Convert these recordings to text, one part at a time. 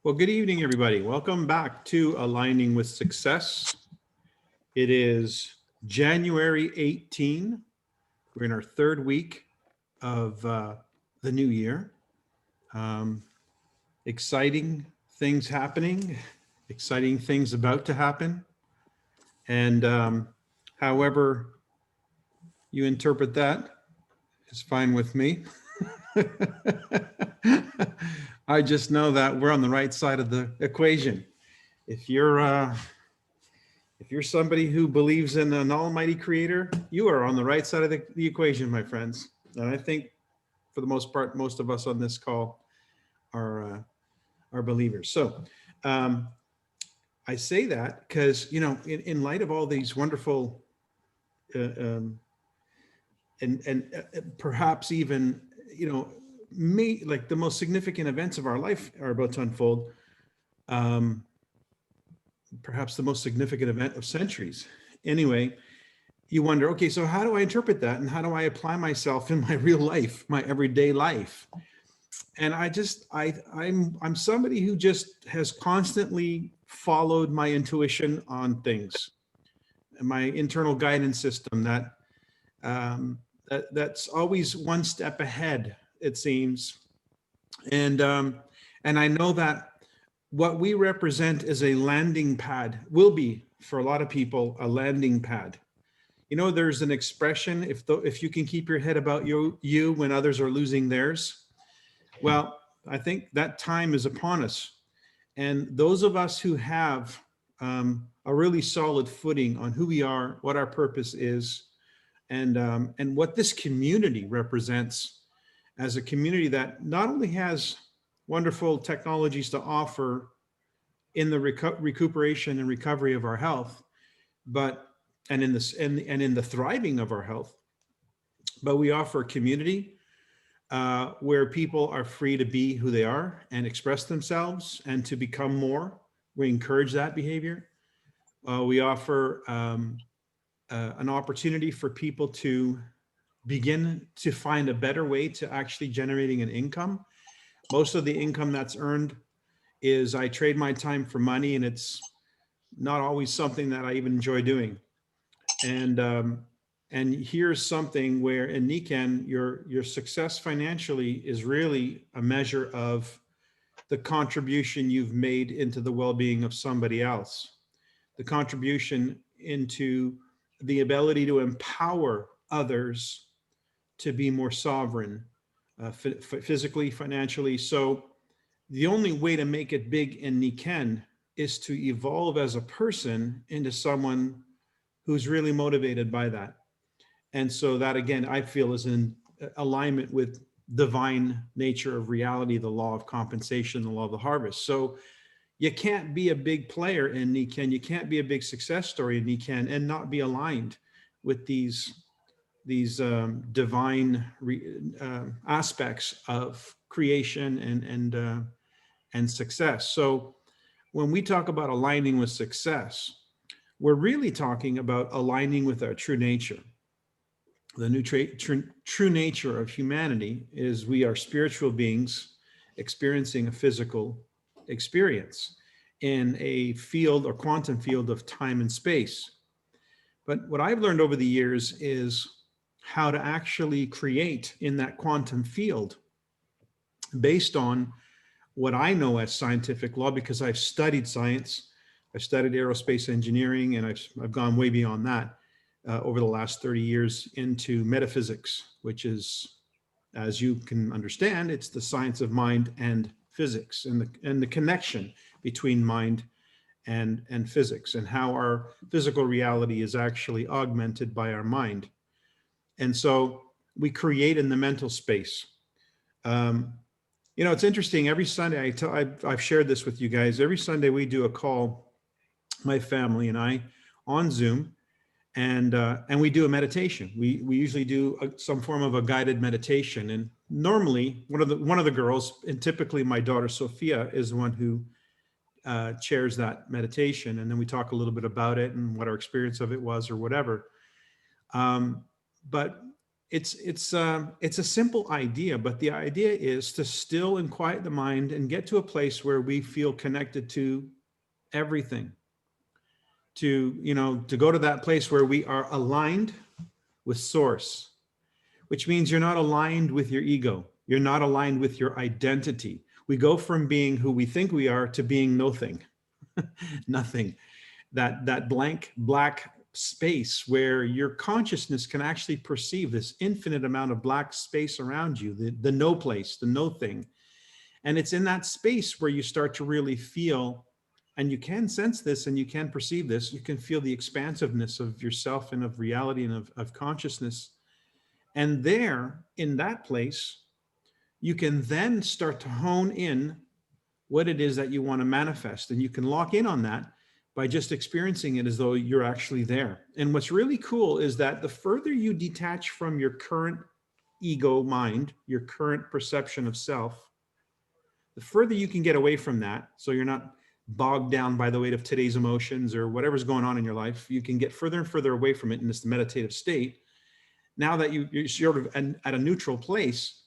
Well, good evening, everybody. Welcome back to Aligning with Success. It is January 18. We're in our third week of the new year. Um, Exciting things happening, exciting things about to happen. And however you interpret that is fine with me. I just know that we're on the right side of the equation. If you're somebody who believes in an almighty creator, you are on the right side of the equation, my friends. And I think for the most part, most of us on this call are believers. So I say that because, in light of all these wonderful and perhaps even, like the most significant events of our life are about to unfold. Perhaps the most significant event of centuries. Anyway, you wonder, okay, so how do I interpret that, and how do I apply myself in my real life, my everyday life? And I'm somebody who just has constantly followed my intuition on things, and my internal guidance system that's always one step ahead, it seems. And I know that what we represent as a landing pad will be, for a lot of people, a landing pad. There's an expression, if you can keep your head about you when others are losing theirs. Well, I think that time is upon us. And those of us who have a really solid footing on who we are, what our purpose is, and what this community represents, as a community that not only has wonderful technologies to offer in the recuperation and recovery of our health, but and in this and in the thriving of our health, but we offer a community where people are free to be who they are and express themselves and to become more. We encourage that behavior. We offer an opportunity for people to begin to find a better way to actually generating an income. Most of the income that's earned is I trade my time for money, and it's not always something that I even enjoy doing. And here's something where in Nikken, your success financially is really a measure of the contribution you've made into the well-being of somebody else, the contribution into the ability to empower others to be more sovereign, physically, financially. So the only way to make it big in Nikken is to evolve as a person into someone who's really motivated by that. And so that, again, I feel is in alignment with divine nature of reality, the law of compensation, the law of the harvest. So you can't be a big player in Nikken, you can't be a big success story in Nikken and not be aligned with these divine aspects of creation and success. So when we talk about aligning with success, we're really talking about aligning with our true nature. The true nature of humanity is we are spiritual beings experiencing a physical experience in a field or quantum field of time and space. But what I've learned over the years is how to actually create in that quantum field based on what I know as scientific law, because I've studied science. I've studied aerospace engineering, and I've gone way beyond that over the last 30 years into metaphysics, which is, as you can understand, it's the science of mind and physics, and the connection between mind and physics, and how our physical reality is actually augmented by our mind. And so we create in the mental space. It's interesting. Every Sunday, I've shared this with you guys. Every Sunday we do a call, my family and I, on Zoom, and we do a meditation. We usually do some form of a guided meditation. And normally, one of the girls, and typically my daughter Sophia, is the one who chairs that meditation. And then we talk a little bit about it and what our experience of it was or whatever. But it's a simple idea, but the idea is to still and quiet the mind and get to a place where we feel connected to everything, to go to that place where we are aligned with source, which means you're not aligned with your ego. You're not aligned with your identity. We go from being who we think we are to being nothing, nothing. That blank black space where your consciousness can actually perceive this infinite amount of black space around you, the no place, the no thing. And it's in that space where you start to really feel, and you can sense this and you can perceive this, you can feel the expansiveness of yourself and of reality and of consciousness. And there, in that place, you can then start to hone in what it is that you want to manifest. And you can lock in on that by just experiencing it as though you're actually there. And what's really cool is that the further you detach from your current ego mind, your current perception of self, the further you can get away from that, so you're not bogged down by the weight of today's emotions or whatever's going on in your life, you can get further and further away from it in this meditative state. Now that you're sort of at a neutral place,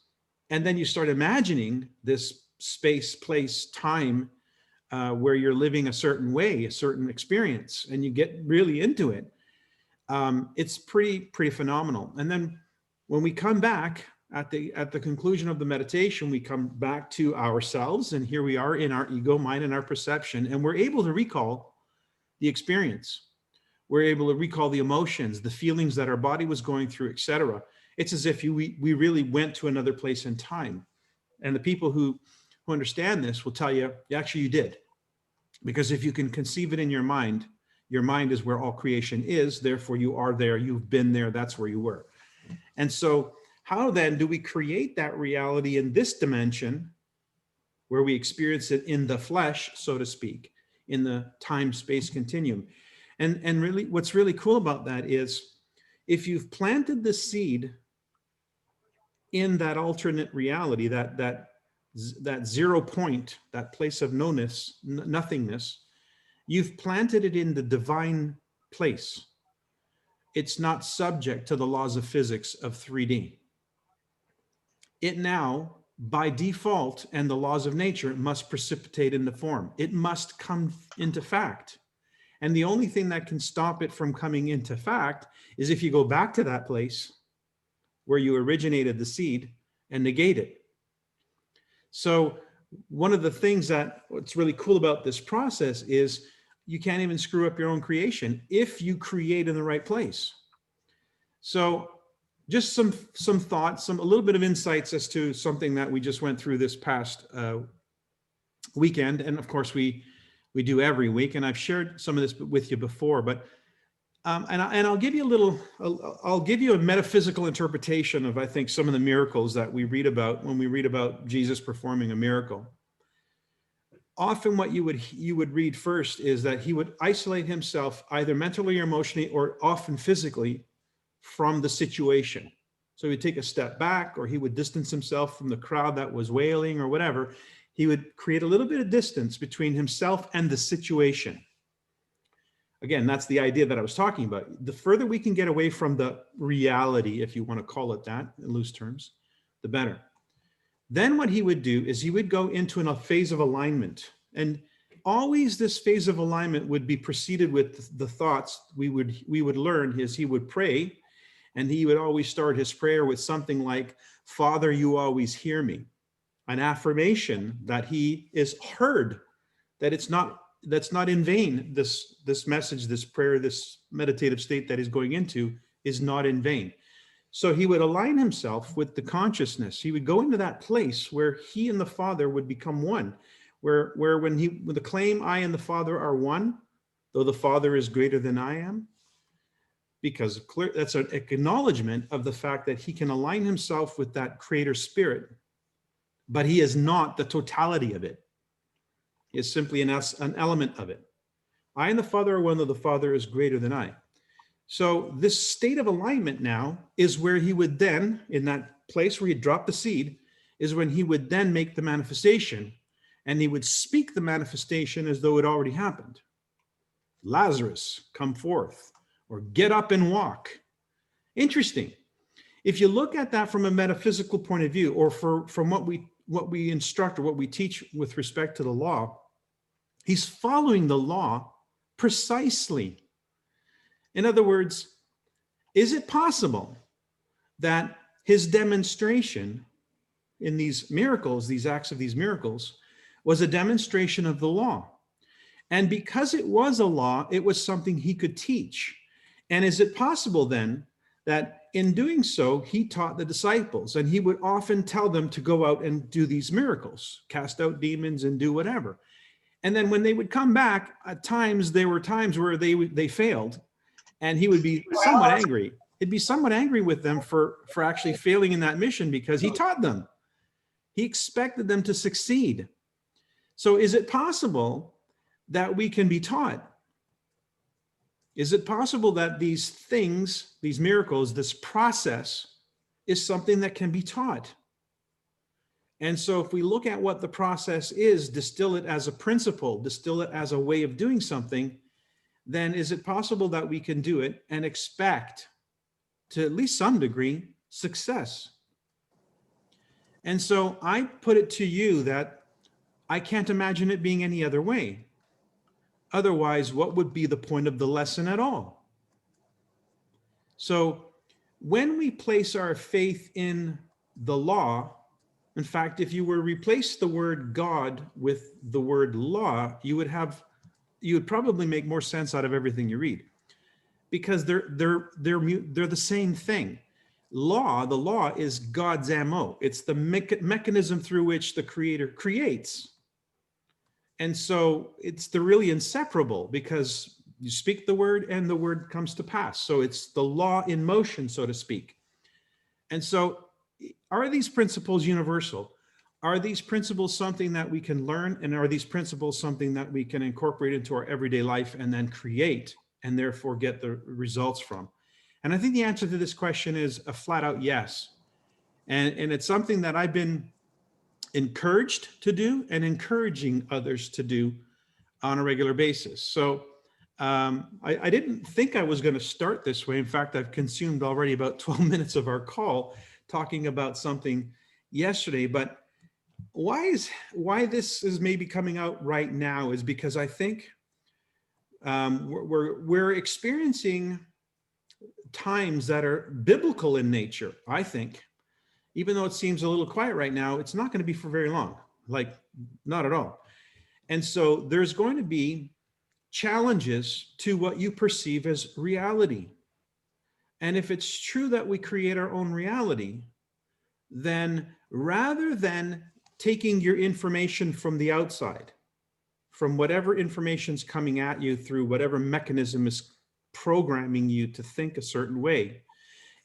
and then you start imagining this space, place, time, where you're living a certain way, a certain experience, and you get really into it. It's pretty phenomenal. And then when we come back at the conclusion of the meditation, we come back to ourselves, and here we are in our ego, mind, and our perception, and we're able to recall the experience. We're able to recall the emotions, the feelings that our body was going through, etc. It's as if we really went to another place in time. And the people who understand this will tell you, actually, you did. Because if you can conceive it in your mind is where all creation is, therefore you are there, you've been there, that's where you were. And so how then do we create that reality in this dimension where we experience it in the flesh, so to speak, in the time-space continuum? And really, what's really cool about that is if you've planted the seed in that alternate reality, that 0 point, that place of nothingness, you've planted it in the divine place. It's not subject to the laws of physics of 3D. It now, by default and the laws of nature, must precipitate into form. It must come into fact. And the only thing that can stop it from coming into fact is if you go back to that place where you originated the seed and negate it. So one of the things what's really cool about this process is you can't even screw up your own creation if you create in the right place. So just some thoughts, a little bit of insights as to something that we just went through this past weekend. And of course we do every week, and I've shared some of this with you before, but and I'll give you I'll give you a metaphysical interpretation of, I think, some of the miracles that we read about when we read about Jesus performing a miracle. Often what you would read first is that he would isolate himself either mentally or emotionally, or often physically, from the situation. So he'd take a step back, or he would distance himself from the crowd that was wailing or whatever. He would create a little bit of distance between himself and the situation. Again, that's the idea that I was talking about. The further we can get away from the reality, if you want to call it that in loose terms, the better. Then what he would do is he would go into a phase of alignment. And always this phase of alignment would be preceded with the thoughts we would learn is he would pray, and he would always start his prayer with something like, "Father, you always hear me." An affirmation that he is heard, that that's not in vain. This message, this prayer, this meditative state that he's going into is not in vain. So he would align himself with the consciousness. He would go into that place where he and the Father would become one, where when the claim, "I and the Father are one, though the Father is greater than I am," because that's an acknowledgement of the fact that he can align himself with that creator spirit, but he is not the totality of it. He is simply an element of it. "I and the Father are one, though the Father is greater than I." So this state of alignment now is where he would then, in that place where he dropped the seed, is when he would then make the manifestation, and he would speak the manifestation as though it already happened. "Lazarus, come forth," or "get up and walk." Interesting. If you look at that from a metaphysical point of view, or from what we instruct or what we teach with respect to the law, he's following the law precisely. In other words, is it possible that his demonstration in these miracles, these acts of these miracles, was a demonstration of the law? And because it was a law, it was something he could teach. And is it possible then that in doing so, he taught the disciples, and he would often tell them to go out and do these miracles, cast out demons and do whatever. And then when they would come back, at times, there were times where they failed, and he would be somewhat angry. He'd be somewhat angry with them for actually failing in that mission, because he taught them. He expected them to succeed. So is it possible that we can be taught? Is it possible that these things, these miracles, this process is something that can be taught? And so if we look at what the process is, distill it as a principle, distill it as a way of doing something, then is it possible that we can do it and expect, to at least some degree, success? And so I put it to you that I can't imagine it being any other way. Otherwise, what would be the point of the lesson at all? So when we place our faith in the law, in fact, if you were to replace the word God with the word law, you would probably make more sense out of everything you read, because they're the same thing. The law is God's MO. It's the mechanism through which the Creator creates. And so they're really inseparable, because you speak the word and the word comes to pass. So it's the law in motion, so to speak. And so are these principles universal? Are these principles something that we can learn? And are these principles something that we can incorporate into our everyday life and then create and therefore get the results from? And I think the answer to this question is a flat out yes. And it's something that I've been encouraged to do and encouraging others to do on a regular basis. So I didn't think I was going to start this way. In fact, I've consumed already about 12 minutes of our call talking about something yesterday. But why this is maybe coming out right now is because I think we're experiencing times that are biblical in nature. I think, even though it seems a little quiet right now, it's not going to be for very long, like not at all. And so there's going to be challenges to what you perceive as reality. And if it's true that we create our own reality, then rather than taking your information from the outside, from whatever information's coming at you through whatever mechanism is programming you to think a certain way,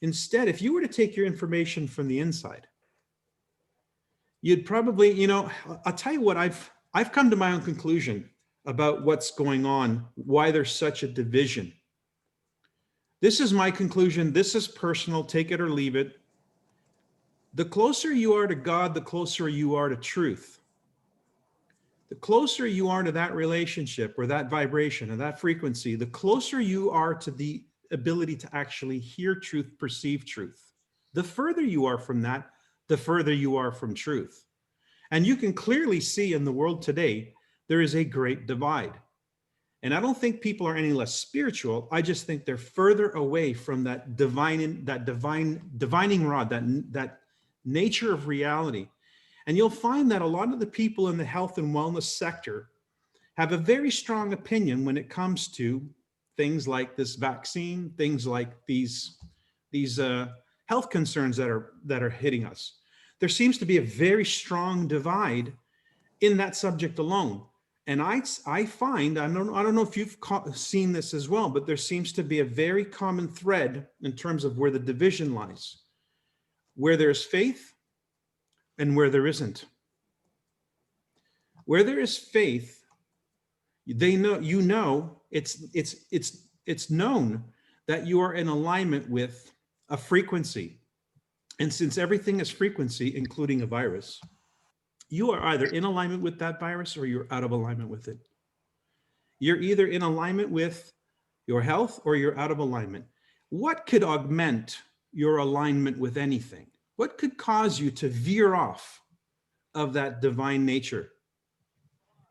instead, if you were to take your information from the inside, you'd probably, I'll tell you what, I've come to my own conclusion about what's going on, why there's such a division. This is my conclusion. This is personal. Take it or leave it. The closer you are to God, the closer you are to truth. The closer you are to that relationship or that vibration or that frequency, the closer you are to the ability to actually hear truth, perceive truth. The further you are from that, the further you are from truth. And you can clearly see in the world today, there is a great divide. And I don't think people are any less spiritual. I just think they're further away from that divining rod, that nature of reality. And you'll find that a lot of the people in the health and wellness sector have a very strong opinion when it comes to things like this vaccine, things like these health concerns that are hitting us. There seems to be a very strong divide in that subject alone. And I find, I don't know if you've seen this as well, but there seems to be a very common thread in terms of where the division lies, where there's faith and where there isn't. Where there is faith, it's known that you are in alignment with a frequency. And since everything is frequency, including a virus, you are either in alignment with that virus or you're out of alignment with it. You're either in alignment with your health or you're out of alignment. What could augment your alignment with anything? What could cause you to veer off of that divine nature?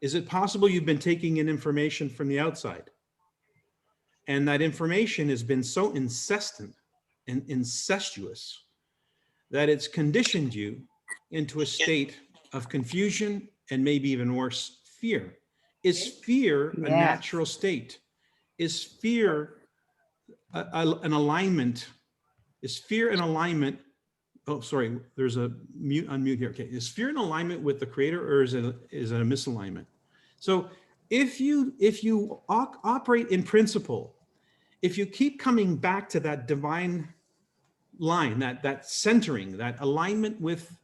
Is it possible you've been taking in information from the outside, and that information has been so incessant and incestuous that it's conditioned you into a state of confusion and maybe even worse, fear? Is fear a natural state? Is fear an alignment? Is fear in alignment? Oh, sorry, there's a unmute here. Okay, is fear in alignment with the creator, or is it a misalignment? So if you operate in principle, if you keep coming back to that divine line, that centering, that alignment with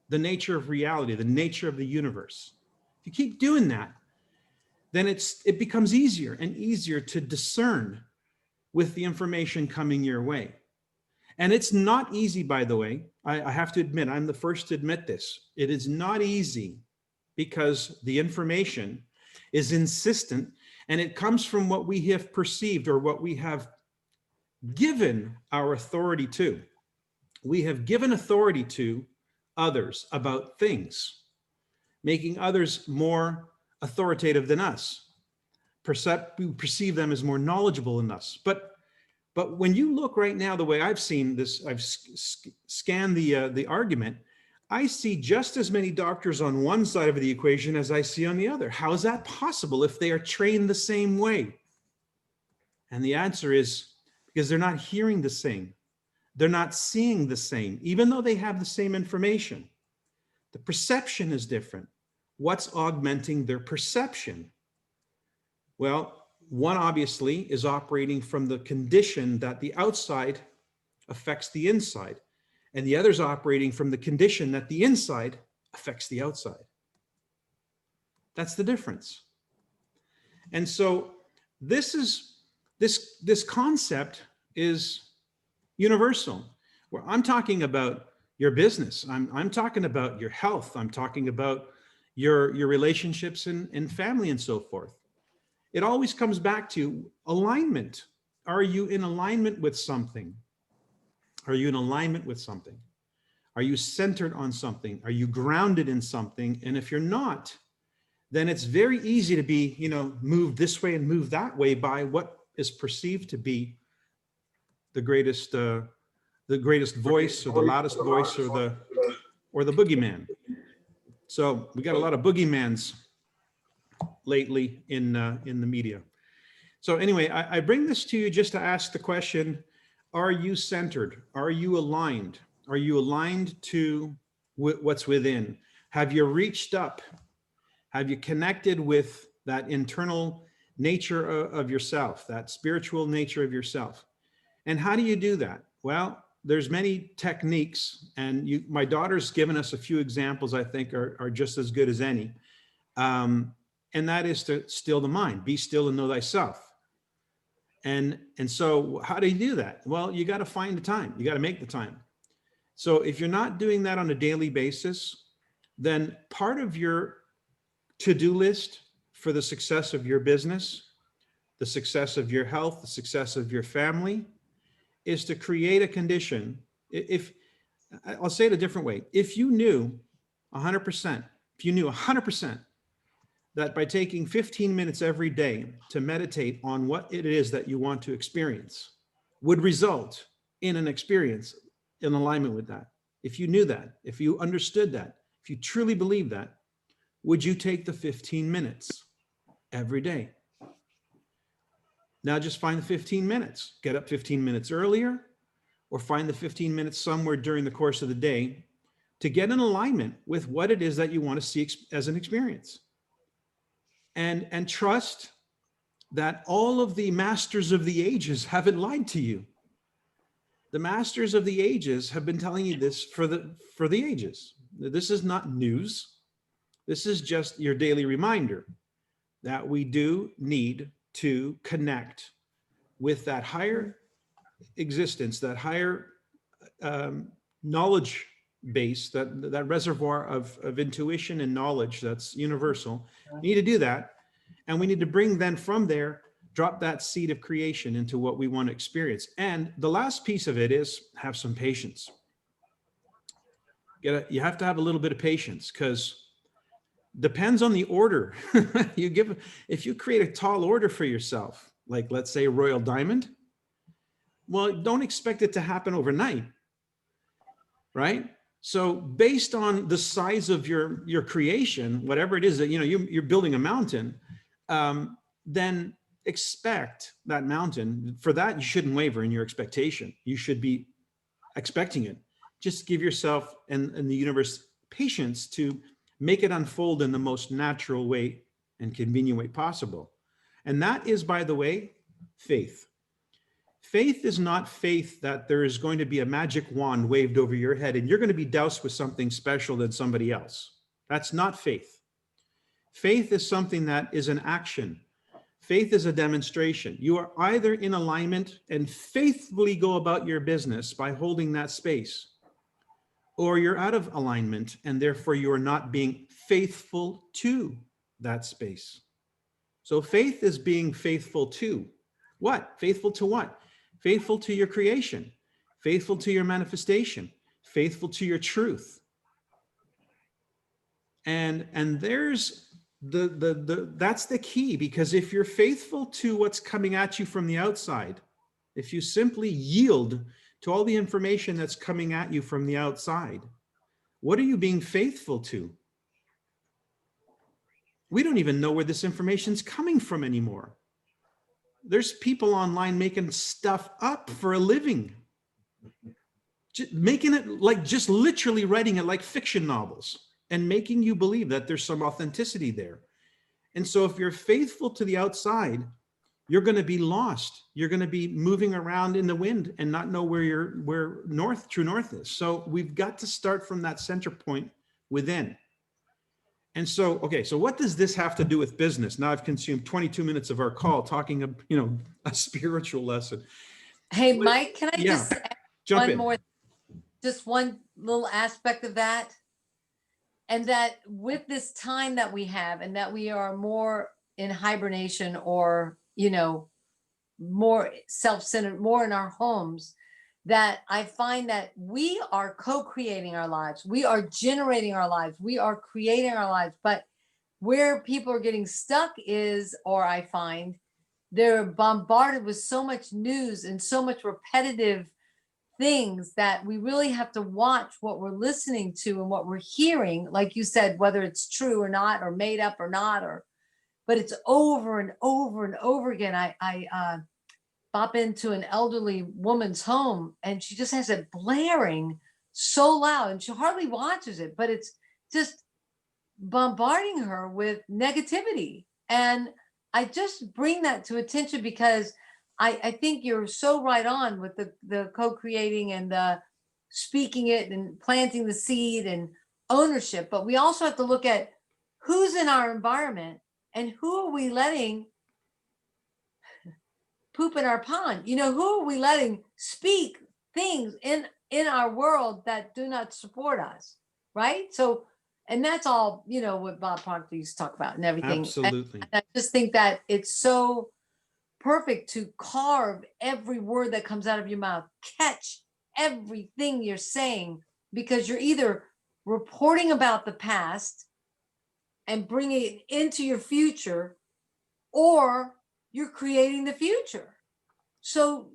the nature of reality, the nature of the universe, if you keep doing that, then it becomes easier and easier to discern with the information coming your way. And it's not easy, by the way. I have to admit, I'm the first to admit this. It is not easy because the information is insistent, and it comes from what we have perceived or what we have given our authority to. We have given authority to others about things, making others more authoritative than us. We perceive them as more knowledgeable than us. But when you look right now, the way I've seen this, I've scanned the argument, I see just as many doctors on one side of the equation as I see on the other. How is that possible if they are trained the same way? And the answer is because they're not hearing the same. They're not seeing the same, even though they have the same information. The perception is different. What's augmenting their perception? Well, one obviously is operating from the condition that the outside affects the inside, and the other's operating from the condition that the inside affects the outside. That's the difference. And so this concept is universal. Where I'm talking about your business, I'm talking about your health, I'm talking about your relationships and family and so forth. It always comes back to alignment. Are you in alignment with something? Are you in alignment with something? Are you centered on something? Are you grounded in something? And if you're not, then it's very easy to be, moved this way and moved that way by what is perceived to be the greatest voice, or the loudest voice, or the boogeyman. So we got a lot of boogeymans lately in the media. So anyway, I bring this to you just to ask the question: are you centered? Are you aligned? Are you aligned to what's within? Have you reached up? Have you connected with that internal nature of yourself, that spiritual nature of yourself? And how do you do that? Well, there's many techniques, and my daughter's given us a few examples I think are just as good as any. And that is to still the mind, be still and know thyself. And so how do you do that? Well, you got to find the time. You got to make the time. So if you're not doing that on a daily basis, then part of your to-do list for the success of your business, the success of your health, the success of your family, is to create a condition. If I'll say it a different way, if you knew 100%, that by taking 15 minutes every day to meditate on what it is that you want to experience would result in an experience in alignment with that, if you knew that, if you understood that, if you truly believe that, would you take the 15 minutes every day? Now just find the 15 minutes, get up 15 minutes earlier, or find the 15 minutes somewhere during the course of the day to get in alignment with what it is that you want to see as an experience. And trust that all of the masters of the ages haven't lied to you. The masters of the ages have been telling you this for the ages. This is not news. This is just your daily reminder that we do need to connect with that higher existence, that higher knowledge base, that reservoir of intuition and knowledge that's universal. We need to do that. And we need to bring then from there drop that seed of creation into what we want to experience. And the last piece of it is have some patience. You have to have a little bit of patience, because depends on the order you give. If you create a tall order for yourself, like let's say royal diamond, well, don't expect it to happen overnight, right? So based on the size of your creation, whatever it is that, you're building a mountain, then expect that mountain. For that, you shouldn't waver in your expectation. You should be expecting it. Just give yourself and the universe patience to make it unfold in the most natural way and convenient way possible. And that is, by the way, faith. Faith is not faith that there is going to be a magic wand waved over your head and you're going to be doused with something special than somebody else. That's not faith. Faith is something that is an action. Faith is a demonstration. You are either in alignment and faithfully go about your business by holding that space, or you're out of alignment and therefore you are not being faithful to that space. So faith is being faithful to what? Faithful to what? Faithful to your creation, faithful to your manifestation, faithful to your truth. And there's that's the key, because if you're faithful to what's coming at you from the outside, if you simply yield to all the information that's coming at you from the outside, what are you being faithful to? We don't even know where this information's coming from anymore. There's people online making stuff up for a living, making it like, just literally writing it like fiction novels and making you believe that there's some authenticity there. And so if you're faithful to the outside, you're going to be lost. You're going to be moving around in the wind and not know where true north is. So we've got to start from that center point within. And so, okay, so what does this have to do with business? Now I've consumed 22 minutes of our call talking of, a spiritual lesson. Hey, Mike, can I just add jump in? Just one little aspect of that? And that with this time that we have, and that we are more in hibernation, or, more self-centered, more in our homes, that I find that we are co-creating our lives. We are generating our lives. We are creating our lives. But where people are getting stuck is, or I find, they're bombarded with so much news and so much repetitive things that we really have to watch what we're listening to and what we're hearing. Like you said, whether it's true or not, or made up or not, but it's over and over and over again. I bop into an elderly woman's home and she just has it blaring so loud and she hardly watches it, but it's just bombarding her with negativity. And I just bring that to attention because I think you're so right on with the co-creating and the speaking it and planting the seed and ownership. But we also have to look at who's in our environment and who are we letting poop in our pond. Who are we letting speak things in our world that do not support us, right? So, and that's all, what Bob Proctor used to talk about and everything. Absolutely. And I just think that it's so perfect to carve every word that comes out of your mouth, catch everything you're saying, because you're either reporting about the past and bringing it into your future, or you're creating the future. So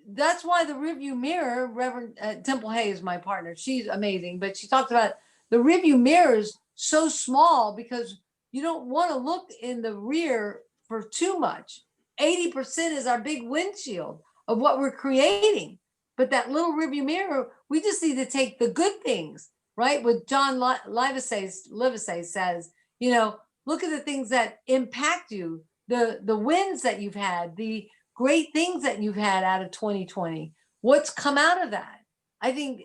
that's why the review mirror, Reverend Temple Hay is my partner. She's amazing, but she talks about the review mirror is so small because you don't want to look in the rear for too much. 80% is our big windshield of what we're creating. But that little review mirror, we just need to take the good things, right? What John Livesey says, look at the things that impact you, the wins that you've had, the great things that you've had out of 2020. What's come out of that? I think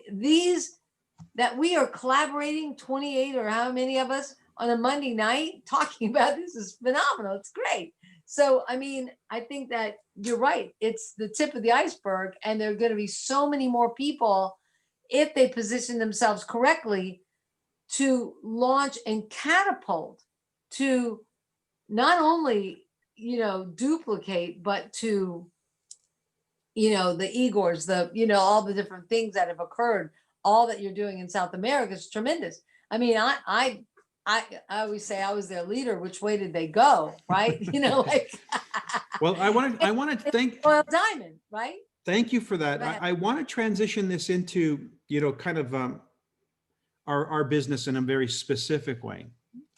that we are collaborating, 28 or how many of us on a Monday night talking about this is phenomenal. It's great. So, I think that you're right. It's the tip of the iceberg, and there are going to be so many more people if they position themselves correctly to launch and catapult to not only, duplicate, but to, the Igors, all the different things that have occurred, all that you're doing in South America is tremendous. I mean, I always say I was their leader. Which way did they go? Right? Like Well, I want to Oil Diamond, right? thank you for Go that. ahead. I want to transition this into, kind of our business in a very specific way,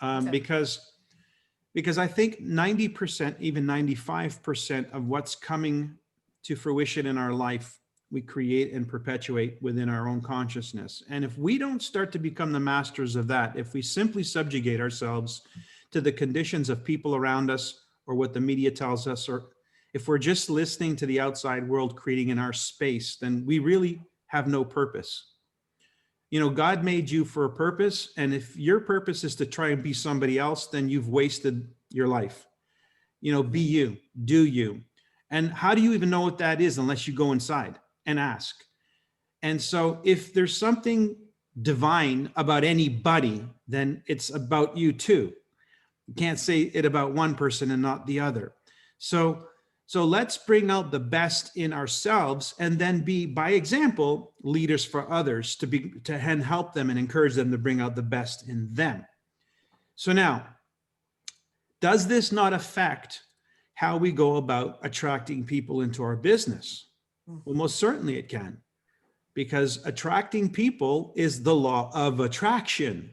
Okay. because I think 90%, even 95% of what's coming to fruition in our life, we create and perpetuate within our own consciousness. And if we don't start to become the masters of that, if we simply subjugate ourselves to the conditions of people around us or what the media tells us, or if we're just listening to the outside world creating in our space, then we really have no purpose. God made you for a purpose. And if your purpose is to try and be somebody else, then you've wasted your life. Be you, do you. And how do you even know what that is unless you go inside and ask? And so if there's something divine about anybody, then it's about you too. You can't say it about one person and not the other. So let's bring out the best in ourselves and then be, by example, leaders for others to help them and encourage them to bring out the best in them. So now, does this not affect how we go about attracting people into our business? Well, most certainly it can, because attracting people is the law of attraction.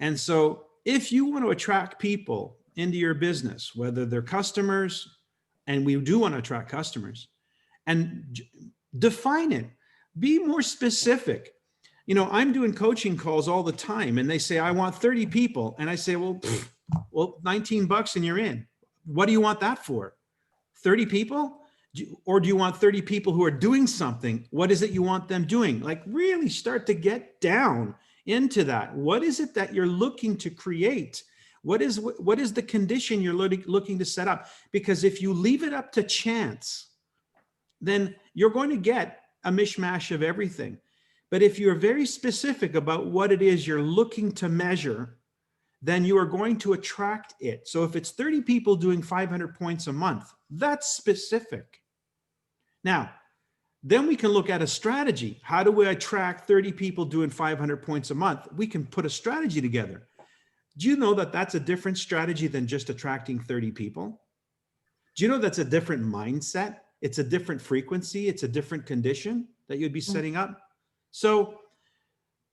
And so if you want to attract people into your business, whether they're customers, and we do want to attract customers, and define it, be more specific. I'm doing coaching calls all the time and they say, I want 30 people. And I say, well, $19 and you're in. What do you want that for? 30 people? Or do you want 30 people who are doing something? What is it you want them doing? Like really start to get down into that. What is it that you're looking to create? What is the condition you're looking to set up? Because if you leave it up to chance, then you're going to get a mishmash of everything. But if you're very specific about what it is you're looking to measure, then you are going to attract it. So if it's 30 people doing 500 points a month, that's specific. Now, then we can look at a strategy. How do we attract 30 people doing 500 points a month? We can put a strategy together. Do you know that that's a different strategy than just attracting 30 people? Do you know that's a different mindset? It's a different frequency. It's a different condition that you'd be setting up. So,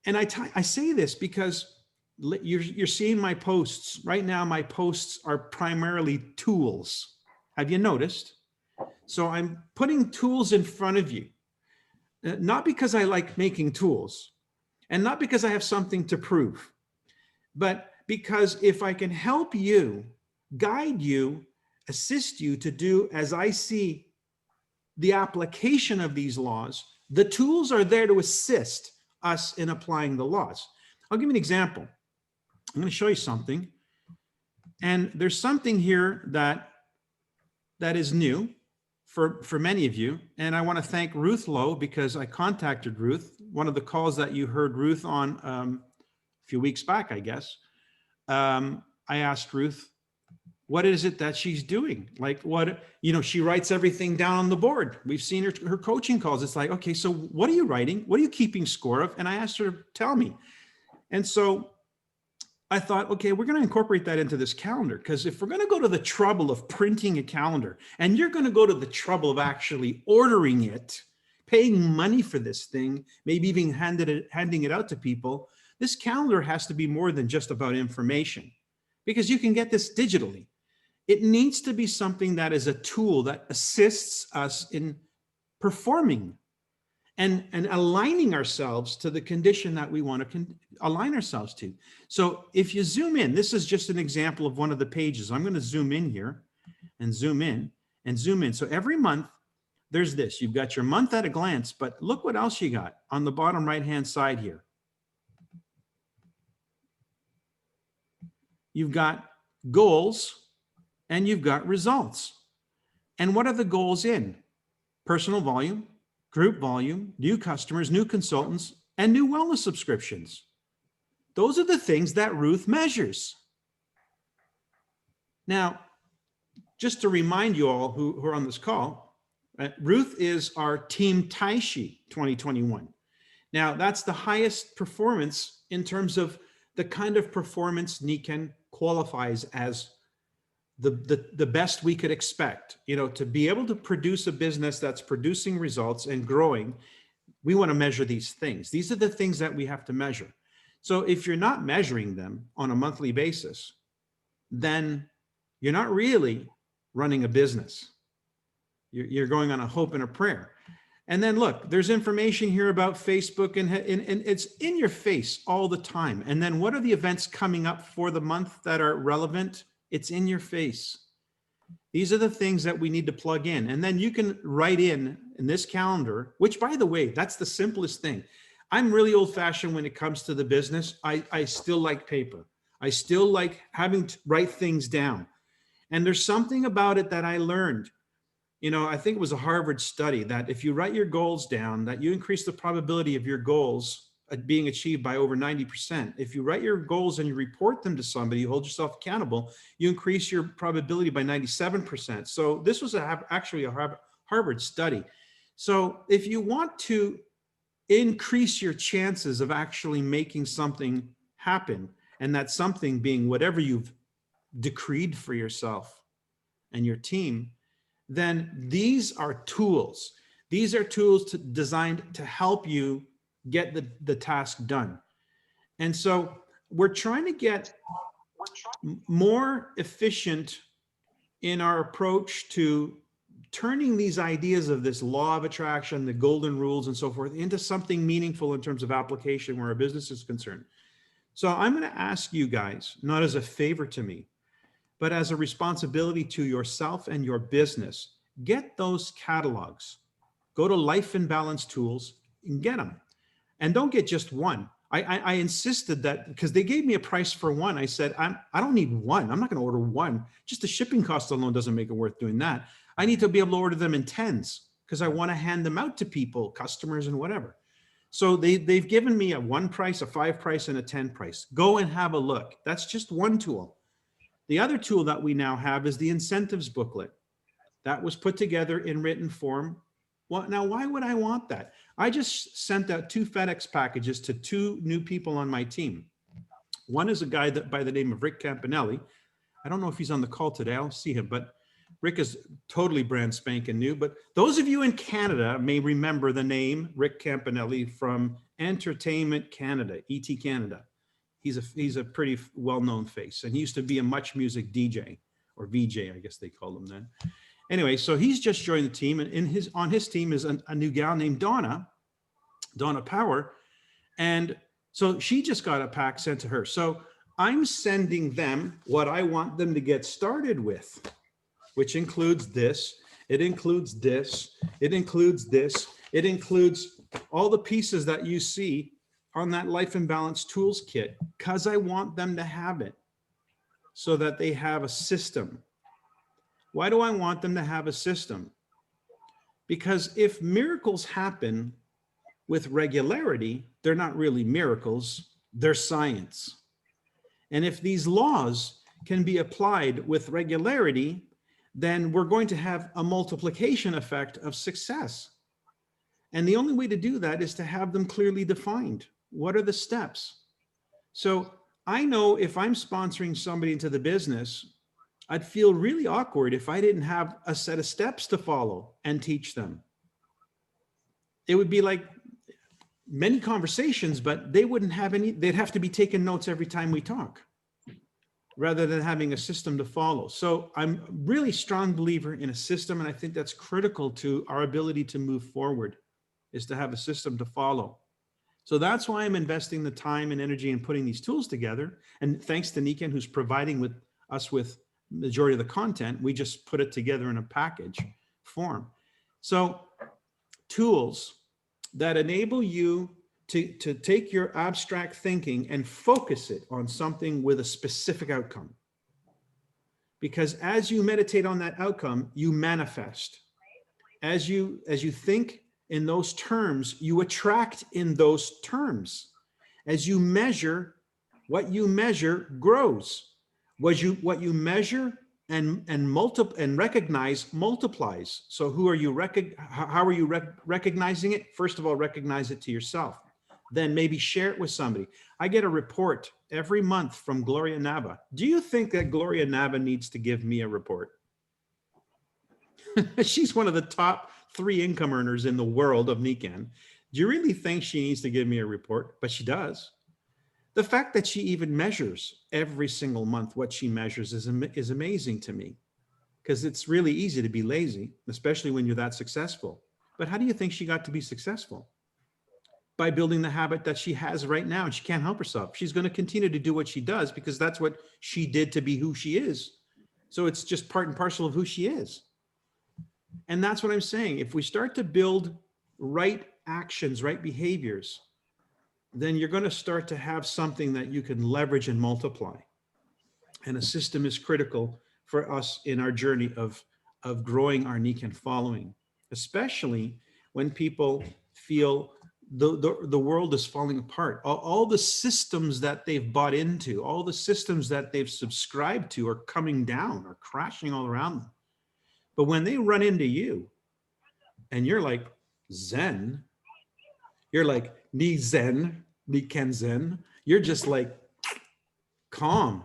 and I say this because you're seeing my posts right now. My posts are primarily tools. Have you noticed? So I'm putting tools in front of you, not because I like making tools and not because I have something to prove, but because if I can help you, guide you, assist you to do as I see the application of these laws, the tools are there to assist us in applying the laws. I'll give you an example. I'm going to show you something. And there's something here that is new for many of you. And I want to thank Ruth Lowe because I contacted Ruth. One of the calls that you heard Ruth on a few weeks back, I guess. I asked Ruth, what is it that she's doing? Like what, she writes everything down on the board. We've seen her coaching calls. It's like, okay, so what are you writing? What are you keeping score of? And I asked her to tell me. And so I thought, okay, we're going to incorporate that into this calendar, because if we're going to go to the trouble of printing a calendar and you're going to go to the trouble of actually ordering it, paying money for this thing, maybe even handing it out to people, this calendar has to be more than just about information, because you can get this digitally. It needs to be something that is a tool that assists us in performing and aligning ourselves to the condition that we want to align ourselves to. So if you zoom in, this is just an example of one of the pages. I'm going to zoom in here and zoom in and zoom in. So every month there's this, you've got your month at a glance, but look what else you got on the bottom right-hand side here. You've got goals and you've got results. And what are the goals in? Personal volume, group volume, new customers, new consultants, and new wellness subscriptions. Those are the things that Ruth measures. Now, just to remind you all who are on this call, Ruth is our Team Taishi 2021. Now, that's the highest performance in terms of the kind of performance Niken qualifies as the best we could expect. You know, to be able to produce a business that's producing results and growing, we want to measure these things. These are the things that we have to measure. So if you're not measuring them on a monthly basis, then you're not really running a business. You're going on a hope and a prayer. And then look, there's information here about Facebook and it's in your face all the time. And then what are the events coming up for the month that are relevant? It's in your face. These are the things that we need to plug in. And then you can write in this calendar, which by the way, that's the simplest thing. I'm really old fashioned when it comes to the business. I still like paper. I still like having to write things down. And there's something about it that I learned. You know, I think it was a Harvard study that if you write your goals down, that you increase the probability of your goals being achieved by over 90%. If you write your goals and you report them to somebody, you hold yourself accountable, you increase your probability by 97%. So this was actually a Harvard study. So if you want to increase your chances of actually making something happen, and that something being whatever you've decreed for yourself and your team, then these are tools. These are tools designed to help you get the task done. And so we're trying to get more efficient in our approach to turning these ideas of this law of attraction, the golden rules and so forth, into something meaningful in terms of application where our business is concerned. So I'm going to ask you guys, not as a favor to me, but as a responsibility to yourself and your business, get those catalogs. Go to Life in Balance Tools and get them. And don't get just one. I insisted that because they gave me a price for one. I said, I don't need one. I'm not going to order one. Just the shipping cost alone doesn't make it worth doing that. I need to be able to order them in tens because I want to hand them out to people, customers and whatever. So they've given me a 1 price, a 5 price, and a 10 price. Go and have a look. That's just one tool. The other tool that we now have is the incentives booklet that was put together in written form. Well, now, why would I want that? I just sent out 2 FedEx packages to 2 new people on my team. One is a guy by the name of Rick Campanelli. I don't know if he's on the call today. I'll see him, but Rick is totally brand spanking new. But those of you in Canada may remember the name Rick Campanelli from Entertainment Canada, ET Canada. He's a pretty well-known face, and he used to be a Much Music DJ, or VJ, I guess they called him then. Anyway, so he's just joined the team, and on his team is a new gal named Donna Power, and so she just got a pack sent to her. So I'm sending them what I want them to get started with, which includes this. It includes this. It includes this. It includes all the pieces that you see on that Life in Balance Tools kit, because I want them to have it so that they have a system. Why do I want them to have a system? Because if miracles happen with regularity, they're not really miracles, they're science. And if these laws can be applied with regularity, then we're going to have a multiplication effect of success. And the only way to do that is to have them clearly defined. What are the steps? So I know if I'm sponsoring somebody into the business, I'd feel really awkward if I didn't have a set of steps to follow and teach them. It would be like many conversations, but they wouldn't have any, they'd have to be taking notes every time we talk, rather than having a system to follow. So I'm really strong believer in a system, and I think that's critical to our ability to move forward, is to have a system to follow. So that's why I'm investing the time and energy in putting these tools together. And thanks to Niken, who's providing us with majority of the content, we just put it together in a package form. So tools that enable you to take your abstract thinking and focus it on something with a specific outcome. Because as you meditate on that outcome, you manifest. As you think in those terms, you attract in those terms. As you measure, what you measure grows. What you measure and recognize multiplies. So who are you how are you recognizing it? First of all, recognize it to yourself. Then maybe share it with somebody. I get a report every month from Gloria Nava. Do you think that Gloria Nava needs to give me a report? She's one of the top 3 income earners in the world of Nikan. Do you really think she needs to give me a report? But she does. The fact that she even measures every single month what she measures is amazing to me, because it's really easy to be lazy, especially when you're that successful. But how do you think she got to be successful? By building the habit that she has right now, and she can't help herself. She's going to continue to do what she does because that's what she did to be who she is. So it's just part and parcel of who she is. And that's what I'm saying. If we start to build right actions, right behaviors, then you're going to start to have something that you can leverage and multiply. And a system is critical for us in our journey of growing our Nikan following, especially when people feel the world is falling apart. All the systems that they've bought into, all the systems that they've subscribed to are coming down or crashing all around them. But when they run into you and you're like Zen, you're like ni Zen, ni Ken Zen, you're just like calm.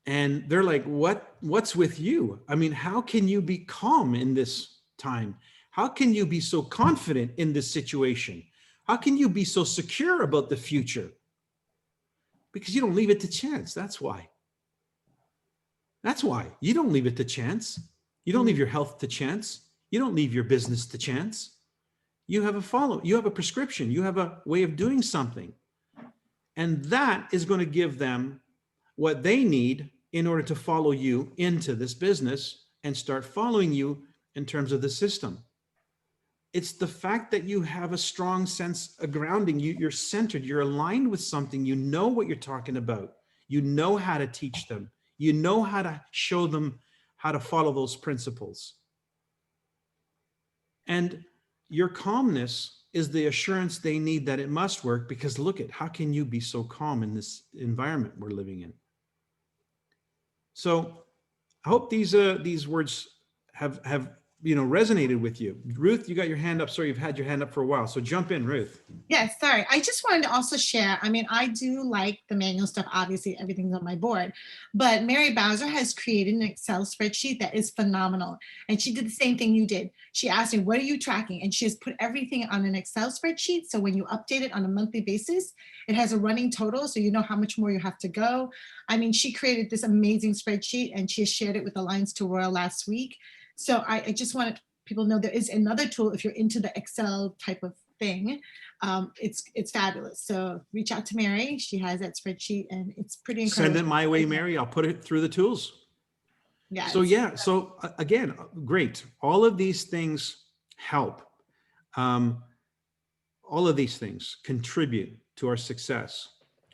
And they're like, what's with you? I mean, how can you be calm in this time? How can you be so confident in this situation? How can you be so secure about the future? Because you don't leave it to chance. That's why. That's why. You don't leave it to chance. You don't leave your health to chance. You don't leave your business to chance. You have a prescription. You have a way of doing something. And that is going to give them what they need in order to follow you into this business and start following you in terms of the system. It's the fact that you have a strong sense of grounding. You're centered, you're aligned with something. You know what you're talking about. You know how to teach them. You know how to show them how to follow those principles. And your calmness is the assurance they need that it must work, because look at, how can you be so calm in this environment we're living in? So I hope these words have resonated with you. Ruth, you got your hand up. Sorry, you've had your hand up for a while. So jump in, Ruth. Yes, sorry. I just wanted to also share. I mean, I do like the manual stuff. Obviously, everything's on my board. But Mary Bowser has created an Excel spreadsheet that is phenomenal. And she did the same thing you did. She asked me, what are you tracking? And she has put everything on an Excel spreadsheet. So when you update it on a monthly basis, it has a running total. So you know how much more you have to go. I mean, she created this amazing spreadsheet and she has shared it with Alliance to Royal last week. So I just wanted people to know there is another tool if you're into the Excel type of thing. It's fabulous. So reach out to Mary. She has that spreadsheet and it's pretty incredible. Send it my way, Mary. I'll put it through the tools. Yeah. So again, great. All of these things help. All of these things contribute to our success.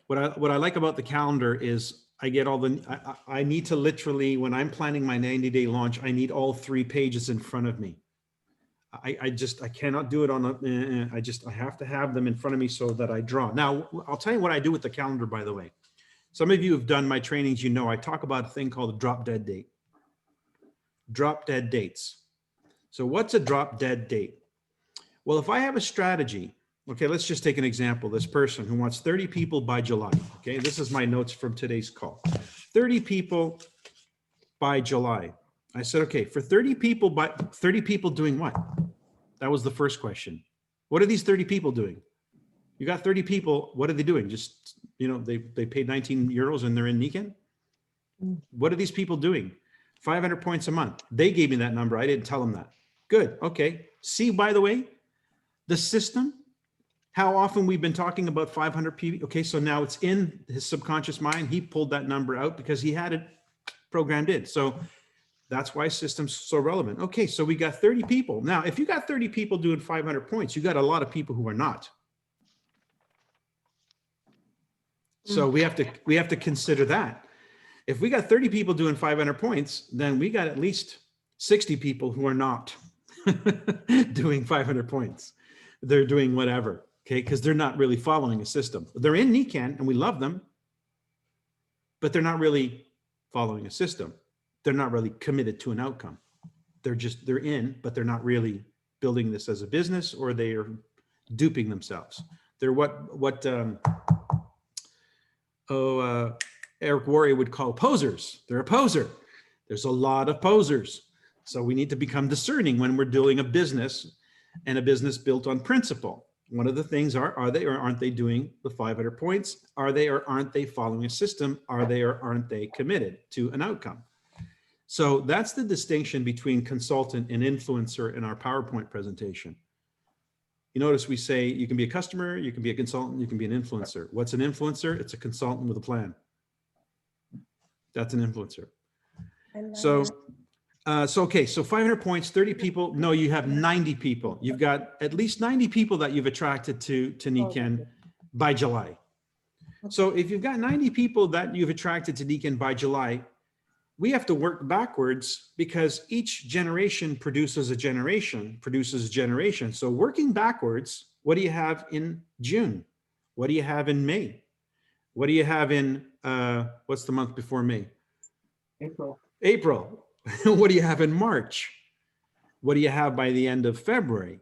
What I like about the calendar is I get all I need to literally, when I'm planning my 90-day launch, I need all 3 pages in front of me. I cannot do it on I have to have them in front of me so that I draw. Now, I'll tell you what I do with the calendar, by the way. Some of you have done my trainings, you know, I talk about a thing called a drop dead date. Drop dead dates. So what's a drop dead date? Well, if I have a strategy, okay, let's just take an example. This person who wants 30 people by July. Okay, this is my notes from today's call. 30 people by July. I said, okay, for 30 people doing what? That was the first question. What are these 30 people doing? You got 30 people, what are they doing? Just, they paid 19 euros and they're in Nikan? What are these people doing? 500 points a month. They gave me that number. I didn't tell them that. Good, okay. See, by the way, the system, how often we've been talking about 500 people. Okay, so now it's in his subconscious mind. He pulled that number out because he had it programmed in. So that's why systems so relevant. Okay, so we got 30 people. Now, if you got 30 people doing 500 points, you got a lot of people who are not. So we have to consider that. If we got 30 people doing 500 points, then we got at least 60 people who are not doing 500 points. They're doing whatever. Okay, because they're not really following a system. They're in Nikan and we love them, but they're not really following a system. they're not really committed to an outcome. They're in, but they're not really building this as a business, or they are duping themselves. They're what Eric Worre would call posers. They're a poser. There's a lot of posers. So we need to become discerning when we're doing a business, and a business built on principle. One of the things are they or aren't they doing the 500 points? Are they or aren't they following a system? Are they or aren't they committed to an outcome? So that's the distinction between consultant and influencer in our PowerPoint presentation. You notice we say you can be a customer, you can be a consultant, you can be an influencer. What's an influencer? It's a consultant with a plan. That's an influencer. So, okay, so 500 points, 30 people. No, you have 90 people. You've got at least 90 people that you've attracted to Niken by July. So if you've got 90 people that you've attracted to Niken by July, we have to work backwards, because each generation produces a generation. So working backwards, what do you have in June? What do you have in May? What do you have in, what's the month before May? April. What do you have in March? What do you have by the end of February?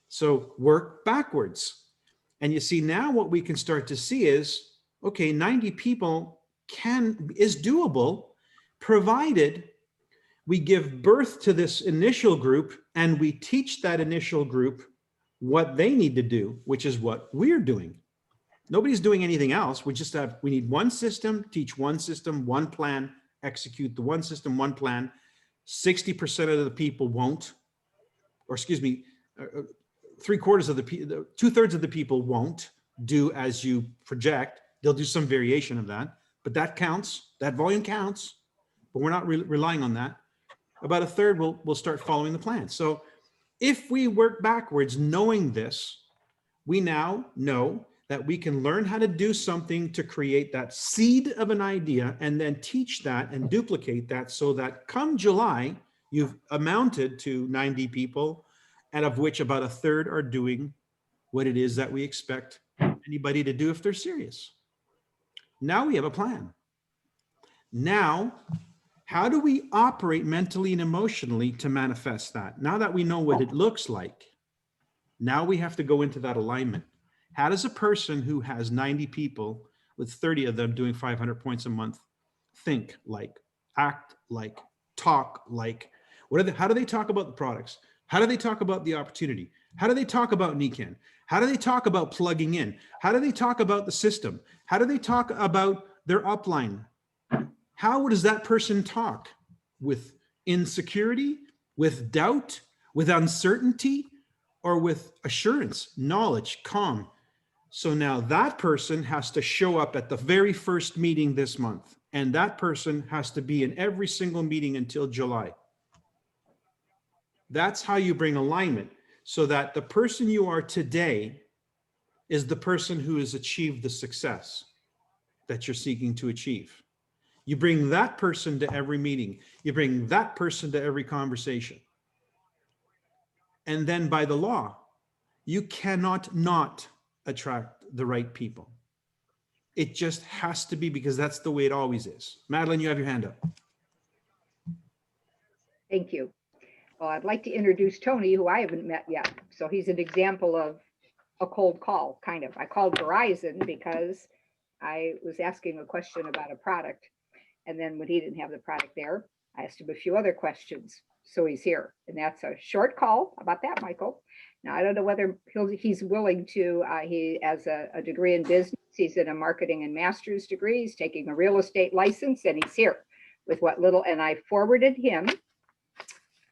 So work backwards. And you see, now what we can start to see is, okay, 90 people is doable, provided we give birth to this initial group and we teach that initial group what they need to do, which is what we're doing. Nobody's doing anything else. We need one system, teach one system, one plan, execute the one system, one plan. 60% of the people won't, or excuse me, 2/3 of the people won't do as you project. They'll do some variation of that, but that counts. That volume counts, but we're not relying on that. About 1/3 will start following the plan. So if we work backwards, knowing this, we now know that we can learn how to do something to create that seed of an idea, and then teach that and duplicate that, so that come July, you've amounted to 90 people, and of which about 1/3 are doing what it is that we expect anybody to do if they're serious. Now we have a plan. Now, how do we operate mentally and emotionally to manifest that? Now that we know what it looks like, now we have to go into that alignment. How does a person who has 90 people with 30 of them doing 500 points a month think like, act like, talk like? How do they talk about the products? How do they talk about the opportunity? How do they talk about Niken? How do they talk about plugging in? How do they talk about the system? How do they talk about their upline? How does that person talk? With insecurity, with doubt, with uncertainty, or with assurance, knowledge, calm? So now that person has to show up at the very first meeting this month, and that person has to be in every single meeting until July. That's how you bring alignment, so that the person you are today is the person who has achieved the success that you're seeking to achieve. You bring that person to every meeting. You bring that person to every conversation. And then by the law, you cannot not attract the right people. It just has to be, because that's the way it always is. Madeline, you have your hand up. Thank you. Well, I'd like to introduce Tony, who I haven't met yet. So he's an example of a cold call, kind of. I called Verizon because I was asking a question about a product. And then when he didn't have the product there, I asked him a few other questions. So he's here. And that's a short call. How about that, Michael? Now, I don't know whether he's willing to, he has a degree in business. He's in a marketing and master's degree. He's taking a real estate license, and he's here with what little, and I forwarded him.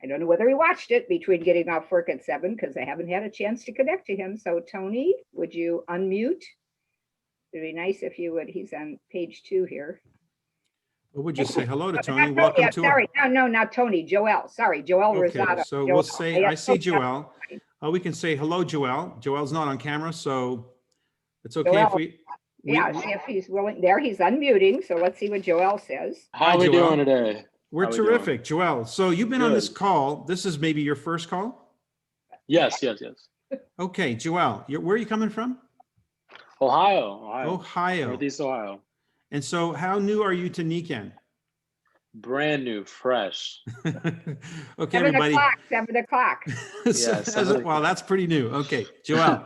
I don't know whether he watched it between getting off work at 7, because I haven't had a chance to connect to him. So Tony, would you unmute? It'd be nice if you would. He's on page 2 here. Well, we'll just say hello to Tony. Not Welcome Tony, to sorry. No, not Tony. Joel. Sorry, Joel Okay, Rosado. so Joel. we'll say, I see Joel. We can say hello, Joel. Joel's not on camera, so it's okay Joel. if we Yeah, see if he's willing. There, he's unmuting. So let's see what Joel says. How Hi, are we Joel. doing today? We're How we terrific, Joel. So you've been on Good. this call. This is maybe your first call? Yes. Okay, Joel, where are you coming from? Ohio. Ohio. Northeast Ohio. And so how new are you to Niken? Brand new, fresh. Okay, 7 everybody. o'clock, 7 o'clock. So, Yeah, 7 well, that's pretty new. Okay, Joel.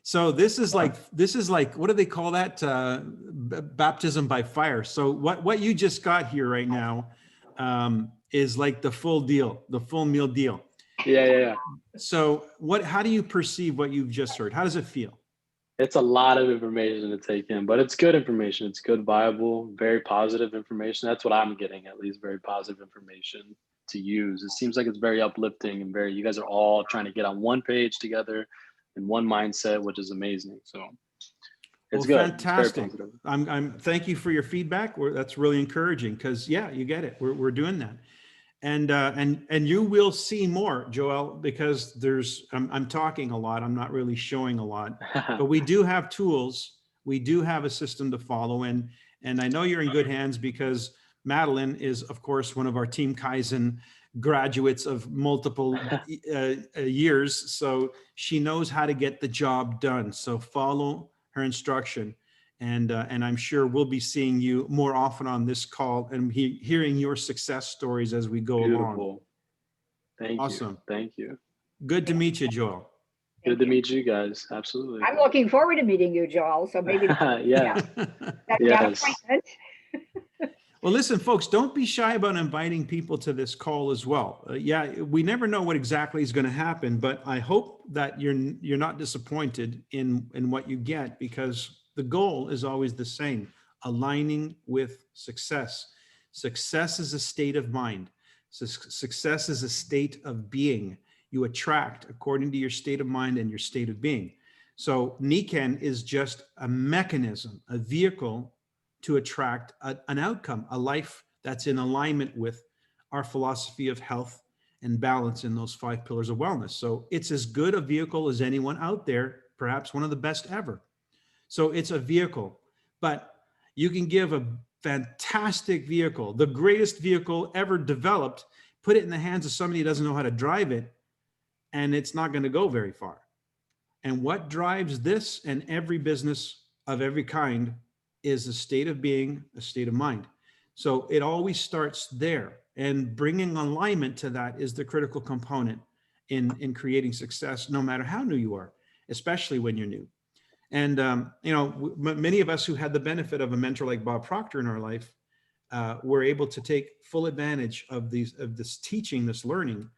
So this is like, what do they call that? Baptism by fire. So what you just got here right now is like the full deal, the full meal deal. Yeah. So how do you perceive what you've just heard? How does it feel? It's a lot of information to take in, but it's good information. It's good, viable, very positive information. That's what I'm getting, at least very positive information to use. It seems like it's very uplifting and you guys are all trying to get on one page together in one mindset, which is amazing. So it's Well, good. fantastic. It's very positive. Thank you for your feedback. That's really encouraging because yeah, you get it. We're doing that. And you will see more, Joel, because I'm talking a lot. I'm not really showing a lot, but we do have tools. We do have a system to follow, and I know you're in good hands because Madeline is, of course, one of our Team Kaizen graduates of multiple years, so she knows how to get the job done. So follow her instruction. And I'm sure we'll be seeing you more often on this call and hearing your success stories as we go along. Beautiful. Thank Awesome. you. Thank you. Good to meet you, Joel. Good to meet you guys. Absolutely. I'm looking forward to meeting you, Joel. So maybe Yeah. set that Yes. appointment. Well, listen, folks, don't be shy about inviting people to this call as well. Yeah, we never know what exactly is going to happen, but I hope that you're not disappointed in what you get, because the goal is always the same: aligning with success. Success is a state of mind. Success is a state of being. You attract according to your state of mind and your state of being. So Niken is just a mechanism, a vehicle to attract an outcome, a life that's in alignment with our philosophy of health and balance in those 5 pillars of wellness. So it's as good a vehicle as anyone out there, perhaps one of the best ever. So it's a vehicle, but you can give a fantastic vehicle, the greatest vehicle ever developed, put it in the hands of somebody who doesn't know how to drive it, and it's not going to go very far. And what drives this and every business of every kind is a state of being, a state of mind. So it always starts there, and bringing alignment to that is the critical component in creating success, no matter how new you are, especially when you're new. And many of us who had the benefit of a mentor like Bob Proctor in our life were able to take full advantage of this teaching, this learning,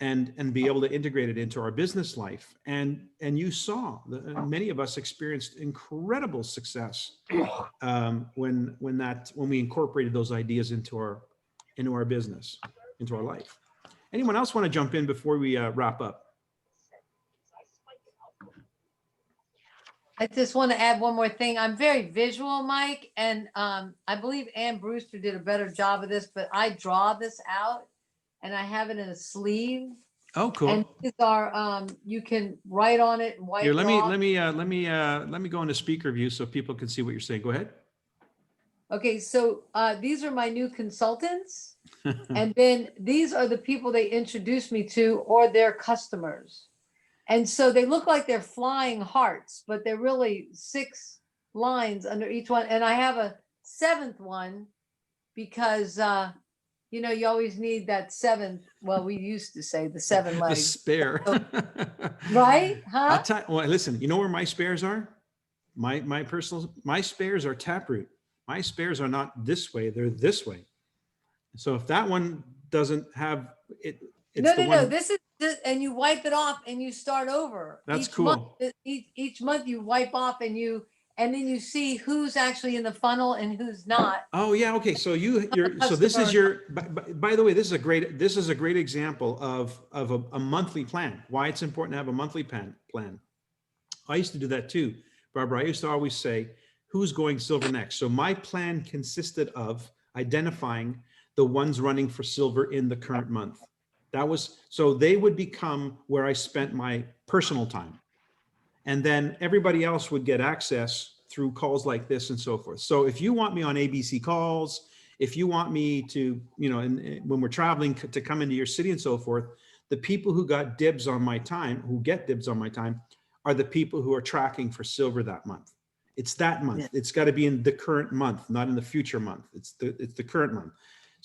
and be able to integrate it into our business life. And you saw many of us experienced incredible success when we incorporated those ideas into our business, into our life. Anyone else want to jump in before we wrap up? I just want to add one more thing. I'm very visual, Mike, and I believe Ann Brewster did a better job of this, but I draw this out and I have it in a sleeve. Oh, cool. And these are you can write on it and wipe Here, it off. let me go into speaker view so people can see what you're saying. Go ahead. Okay, so these are my new consultants, and then these are the people they introduced me to or their customers. And so they look like they're flying hearts, but they're really 6 lines under each one. And I have a 7th one because, you always need that 7th. Well, we used to say the 7 The legs. spare. Right? Huh? Well, listen, you know where my spares are? My spares are taproot. My spares are not this way, they're this way. So if that one doesn't have it, it's No. This is and you wipe it off and you start over. That's each cool. Month, each month you wipe off and then you see who's actually in the funnel and who's not. Oh yeah, okay. So so this is your. By the way, this is a great example of a monthly plan. Why it's important to have a monthly plan. I used to do that too, Barbara. I used to always say, who's going silver next? So my plan consisted of identifying the ones running for silver in the current month. So they would become where I spent my personal time. And then everybody else would get access through calls like this and so forth. So if you want me on ABC calls, if you want me to, when we're traveling to come into your city and so forth, the people who get dibs on my time, are the people who are tracking for silver that month. It's that month. Yeah. It's got to be in the current month, not in the future month. It's the current month.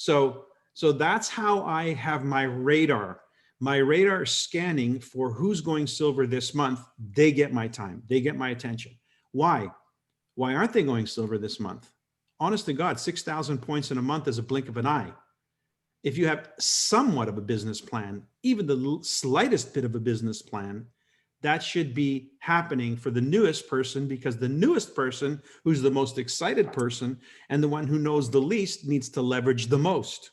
So that's how I have my radar. My radar is scanning for who's going silver this month. They get my time. They get my attention. Why? Why aren't they going silver this month? Honest to God, 6,000 points in a month is a blink of an eye. If you have somewhat of a business plan, even the slightest bit of a business plan, that should be happening for the newest person, because the newest person, who's the most excited person and the one who knows the least, needs to leverage the most.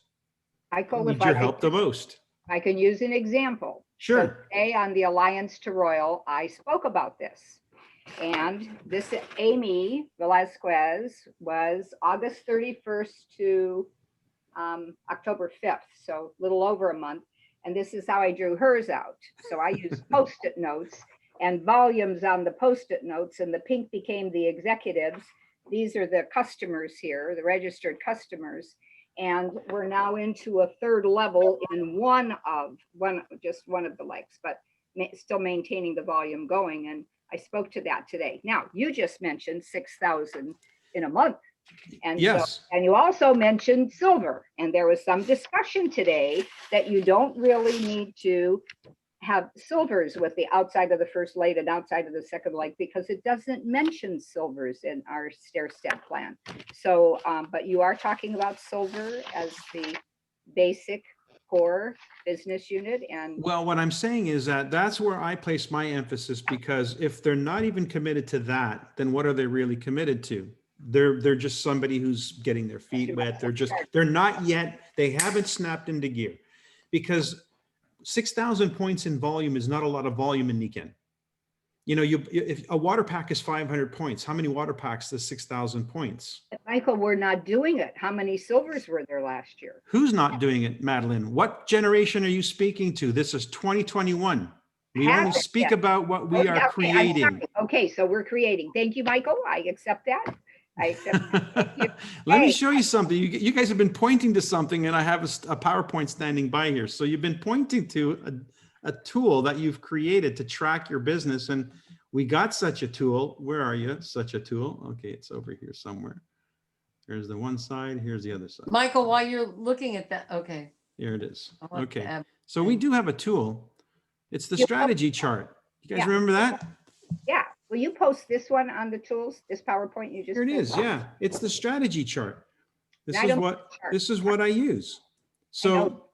Michael, Needs your help the most. I can use an example. Sure. So today on the Alliance to Royal, I spoke about this. And this Amy Velasquez was August 31st to October 5th, so a little over a month. And this is how I drew hers out. So I used Post-it notes and volumes on the Post-it notes, and the pink became the executives. These are the customers here, the registered customers. And we're now into a third level in just one of the legs, but still maintaining the volume going. And I spoke to that today. Now, you just mentioned 6,000 in a month. And Yes. so, and you also mentioned silver. And there was some discussion today that you don't really need to have silvers with the outside of the first leg and outside of the second leg, because it doesn't mention silvers in our stair-step plan. So, but you are talking about silver as the basic core business unit. And Well, what I'm saying is that that's where I place my emphasis, because if they're not even committed to that, then what are they really committed to? They're just somebody who's getting their feet wet. They're not yet, they haven't snapped into gear, because 6,000 points in volume is not a lot of volume in Niken. You know, if a water pack is 500 points, how many water packs is 6,000 points? Michael, we're not doing it. How many silvers were there last year? Who's not doing it, Madeline? What generation are you speaking to? This is 2021. We only speak about what we are creating. Okay, so we're creating. Thank you, Michael. I accept that. Let me show you something. You guys have been pointing to something, and I have a PowerPoint standing by here. So you've been pointing to a tool that you've created to track your business. And we got such a tool. Where are you? Such a tool. Okay, it's over here somewhere. Here's the one side. Here's the other side. Michael, while you're looking at that, okay. Here it is. I want to Okay. add- So we do have a tool. It's the strategy chart. You guys remember that? Yeah. Will you post this one on the tools, this PowerPoint you just? Here it is. pulled? Yeah. It's the strategy chart. This I is don't what, chart. this is what I use. So know.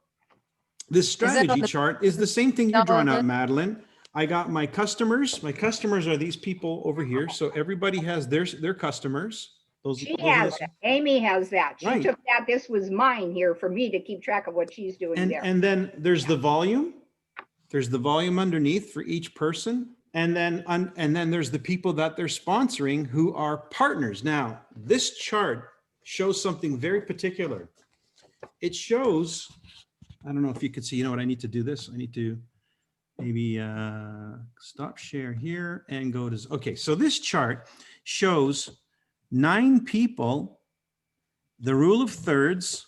this that on strategy the- chart is the same thing you're drawing out, Download it? Madeline. I got my customers. My customers are these people over here. So everybody has their customers. She those are has the- that. Amy has that. She Right. took that. This was mine here for me to keep track of what she's doing there. And then there's the volume. There's the volume underneath for each person. And then there's the people that they're sponsoring who are partners. Now, this chart shows something very particular. It shows, I don't know if you could see, you know what, I need to do this. I need to maybe stop share here and go to, okay. So this chart shows 9 people, the rule of thirds,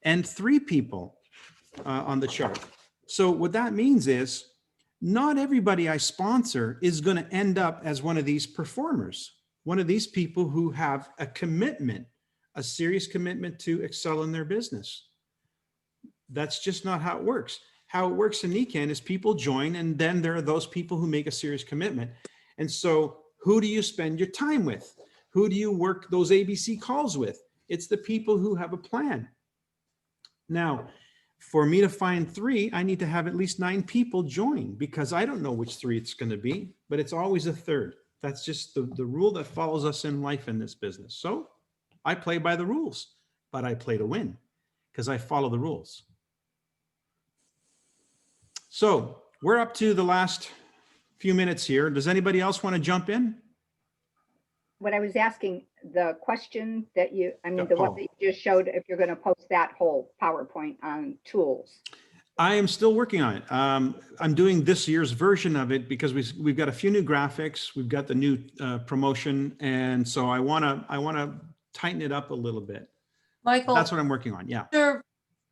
and 3 people on the chart. So what that means is not everybody I sponsor is going to end up as one of these performers, one of these people who have a commitment, a serious commitment to excel in their business. That's just not how it works. How it works in Niken is people join, and then there are those people who make a serious commitment. And so who do you spend your time with? Who do you work those ABC calls with? It's the people who have a plan. Now, for me to find 3, I need to have at least 9 people join, because I don't know which 3 it's going to be, but it's always a third. That's just the rule that follows us in life in this business. So I play by the rules, but I play to win because I follow the rules. So we're up to the last few minutes here. Does anybody else want to jump in? What I was asking, the question that you, I mean, the one that you just showed, if you're going to post that whole PowerPoint on tools. I am still working on it. I'm doing this year's version of it because we've got a few new graphics. We've got the new promotion. And so I want to tighten it up a little bit. Michael, That's what I'm working on. Yeah.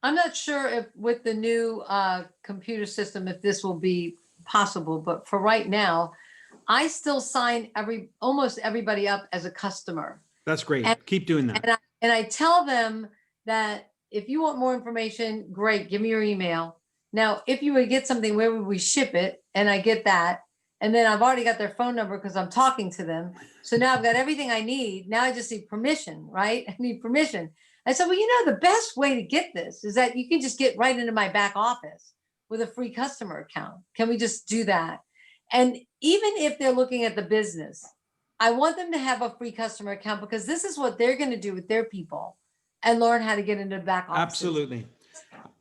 I'm not sure if with the new computer system, if this will be possible, but for right now, I still sign almost everybody up as a customer. That's great. Keep doing that. And I tell them that if you want more information, great, give me your email. Now, if you would get something, where would we ship it? And I get that. And then I've already got their phone number because I'm talking to them. So now I've got everything I need. Now I just need permission, right? I need permission. I said, well, you know, the best way to get this is that you can just get right into my back office with a free customer account. Can we just do that? And even if they're looking at the business, I want them to have a free customer account because this is what they're going to do with their people and learn how to get into the back office. Absolutely.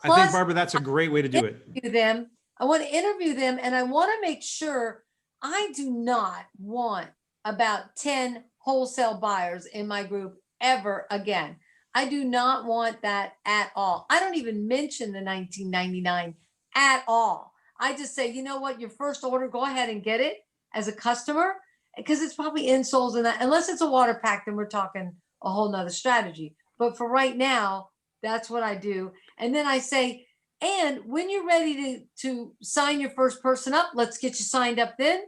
I Plus, think, Barbara, that's a great way to do it. I want to interview them, and I want to make sure I do not want about 10 wholesale buyers in my group ever again. I do not want that at all. I don't even mention the $19.99 at all. I just say, you know what, your first order, go ahead and get it as a customer, because it's probably insoles in that. Unless it's a water pack, then we're talking a whole nother strategy. But for right now, that's what I do. And then I say, and when you're ready to sign your first person up, let's get you signed up then.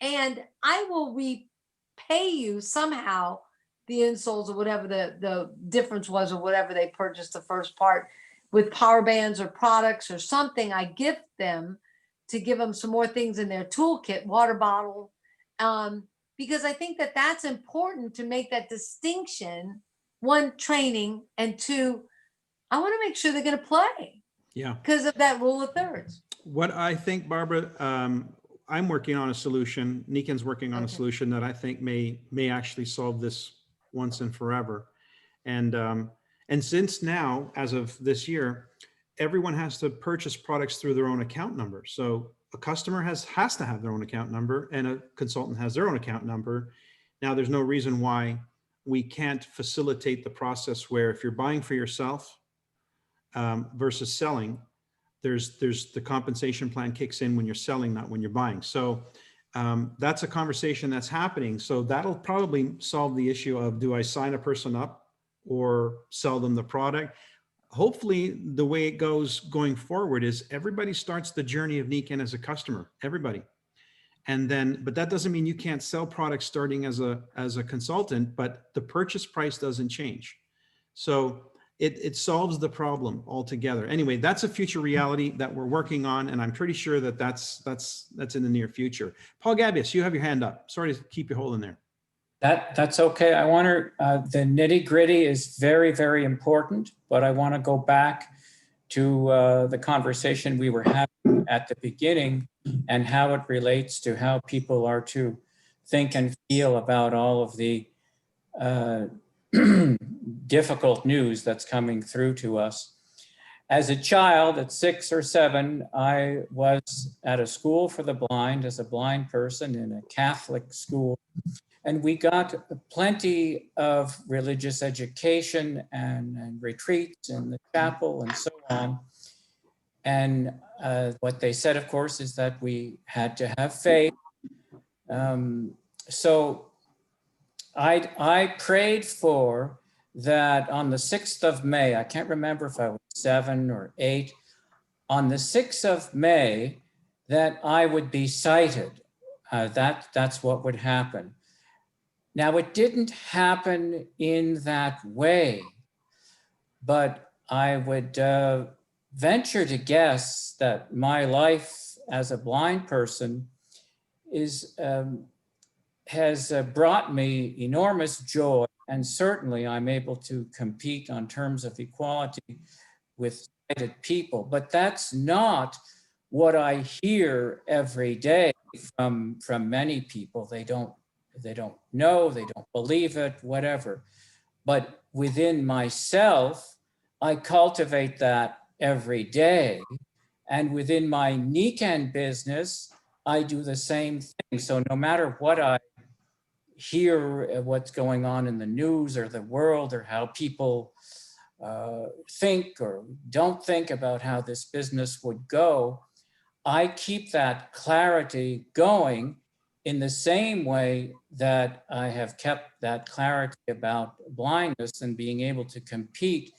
And I will repay you somehow the insoles or whatever the difference was, or whatever they purchased the first part with power bands or products or something. I gift them to give them some more things in their toolkit, water bottle, because I think that that's important to make that distinction. One, training, and two, I want to make sure they're going to play. Yeah. Because of that rule of thirds. What I think, Barbara, I'm working on a solution. Nikan's working on a solution that I think may actually solve this once and forever. And since now, as of this year, everyone has to purchase products through their own account number. So a customer has to have their own account number, and a consultant has their own account number. Now, there's no reason why we can't facilitate the process where if you're buying for yourself versus selling, there's the compensation plan kicks in when you're selling, not when you're buying. So that's a conversation that's happening. So that'll probably solve the issue of, do I sign a person up or sell them the product? Hopefully the way it goes going forward is everybody starts the journey of Nikan as a customer, everybody. And then, but that doesn't mean you can't sell products starting as a consultant, but the purchase price doesn't change. So it solves the problem altogether. Anyway, that's a future reality that we're working on, and I'm pretty sure that that's in the near future. Paul Gabius, you have your hand up. Sorry to keep you holding there. That's okay. I want to, the nitty gritty is very, very important, but I want to go back to the conversation we were having at the beginning and how it relates to how people are to think and feel about all of the difficult news that's coming through to us. As a child at 6 or 7, I was at a school for the blind as a blind person in a Catholic school. And we got plenty of religious education and retreats in the chapel and so on. And what they said, of course, is that we had to have faith. So I prayed for that on the 6th of May, I can't remember if I was 7 or 8, on the 6th of May, that I would be sighted. That's what would happen. Now, it didn't happen in that way, but I would venture to guess that my life as a blind person has brought me enormous joy, and certainly I'm able to compete on terms of equality with sighted people. But that's not what I hear every day from many people. They don't know, they don't believe it, whatever. But within myself, I cultivate that every day. And within my Nikan business, I do the same thing. So no matter what I hear, what's going on in the news or the world, or how people think or don't think about how this business would go, I keep that clarity going in the same way that I have kept that clarity about blindness and being able to compete.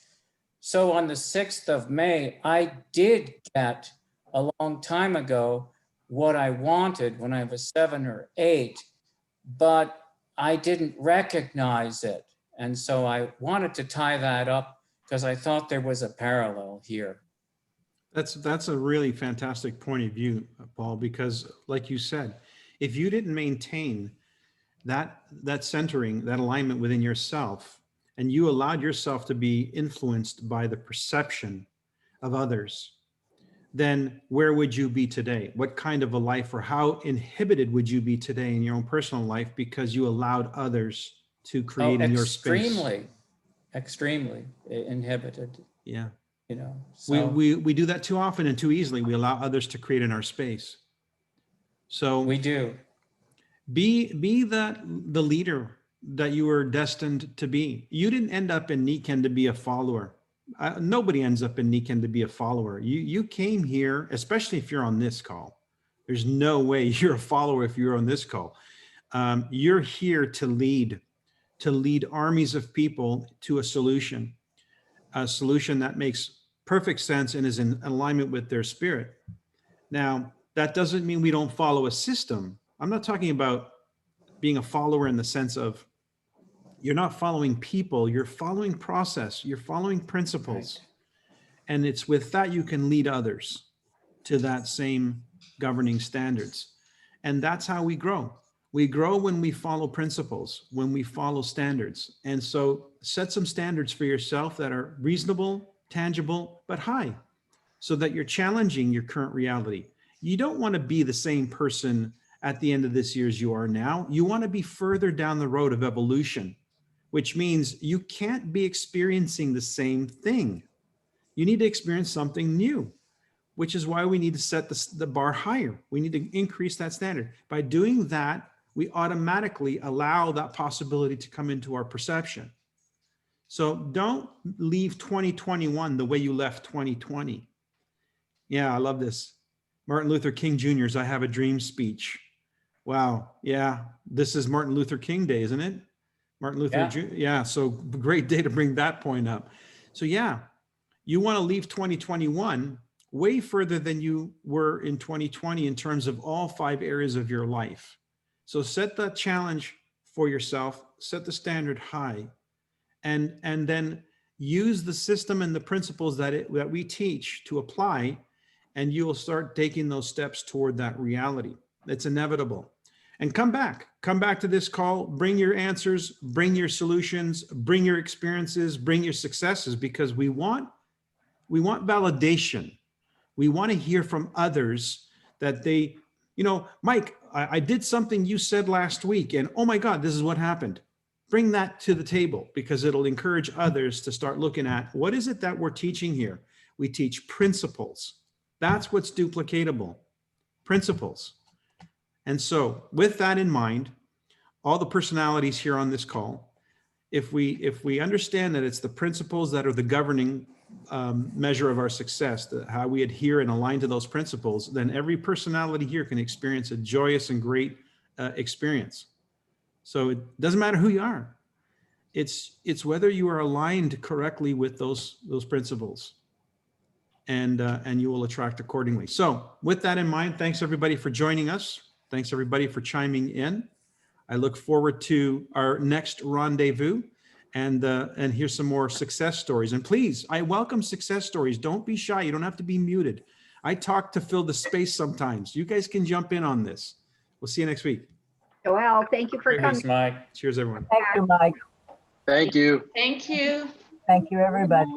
So on the 6th of May, I did get a long time ago what I wanted when I was 7 or 8, but I didn't recognize it. And so I wanted to tie that up because I thought there was a parallel here. That's a really fantastic point of view, Paul, because like you said, if you didn't maintain that centering, that alignment within yourself, and you allowed yourself to be influenced by the perception of others, then where would you be today? What kind of a life, or how inhibited would you be today in your own personal life because you allowed others to create in your space? Extremely inhibited, Yeah. you know. So We do that too often and too easily. We allow others to create in our space. So we do. be the leader that you were destined to be. You didn't end up in Niken to be a follower. Nobody ends up in Niken to be a follower. You came here, especially if you're on this call. There's no way you're a follower if you're on this call. You're here to lead armies of people to a solution that makes perfect sense and is in alignment with their spirit. Now, that doesn't mean we don't follow a system. I'm not talking about being a follower in the sense of you're not following people, you're following process, you're following principles. Right. And it's with that you can lead others to that same governing standards. And that's how we grow. We grow when we follow principles, when we follow standards. And so set some standards for yourself that are reasonable, tangible, but high, so that you're challenging your current reality. You don't want to be the same person at the end of this year as you are now. You want to be further down the road of evolution, which means you can't be experiencing the same thing. You need to experience something new, which is why we need to set the bar higher. We need to increase that standard. By doing that, we automatically allow that possibility to come into our perception. So don't leave 2021 the way you left 2020. Yeah, I love this. Martin Luther King Jr.'s I Have a Dream speech. Wow. Yeah, this is Martin Luther King Day, isn't it? Martin Luther Yeah. Jr. Yeah, so great day to bring that point up. So yeah, you want to leave 2021 way further than you were in 2020 in terms of all 5 areas of your life. So set that challenge for yourself, set the standard high, and then use the system and the principles that we teach to apply, and you will start taking those steps toward that reality. It's inevitable. And come back to this call, bring your answers, bring your solutions, bring your experiences, bring your successes, because we want validation. We want to hear from others that they, Mike, I did something you said last week, and oh my God, this is what happened. Bring that to the table, because it'll encourage others to start looking at what is it that we're teaching here. We teach principles. That's what's duplicatable, principles. And so with that in mind, all the personalities here on this call, if we understand that it's the principles that are the governing measure of our success, how we adhere and align to those principles, then every personality here can experience a joyous and great experience. So it doesn't matter who you are. It's whether you are aligned correctly with those principles, and you will attract accordingly. So with that in mind, thanks everybody for joining us. Thanks everybody for chiming in. I look forward to our next rendezvous, and here's some more success stories. And please, I welcome success stories. Don't be shy. You don't have to be muted. I talk to fill the space sometimes. You guys can jump in on this. We'll see you next week. Well, thank you for coming. Thanks, Mike. Cheers, everyone. Thank you, Mike. Thank you. Thank you. Thank you, everybody.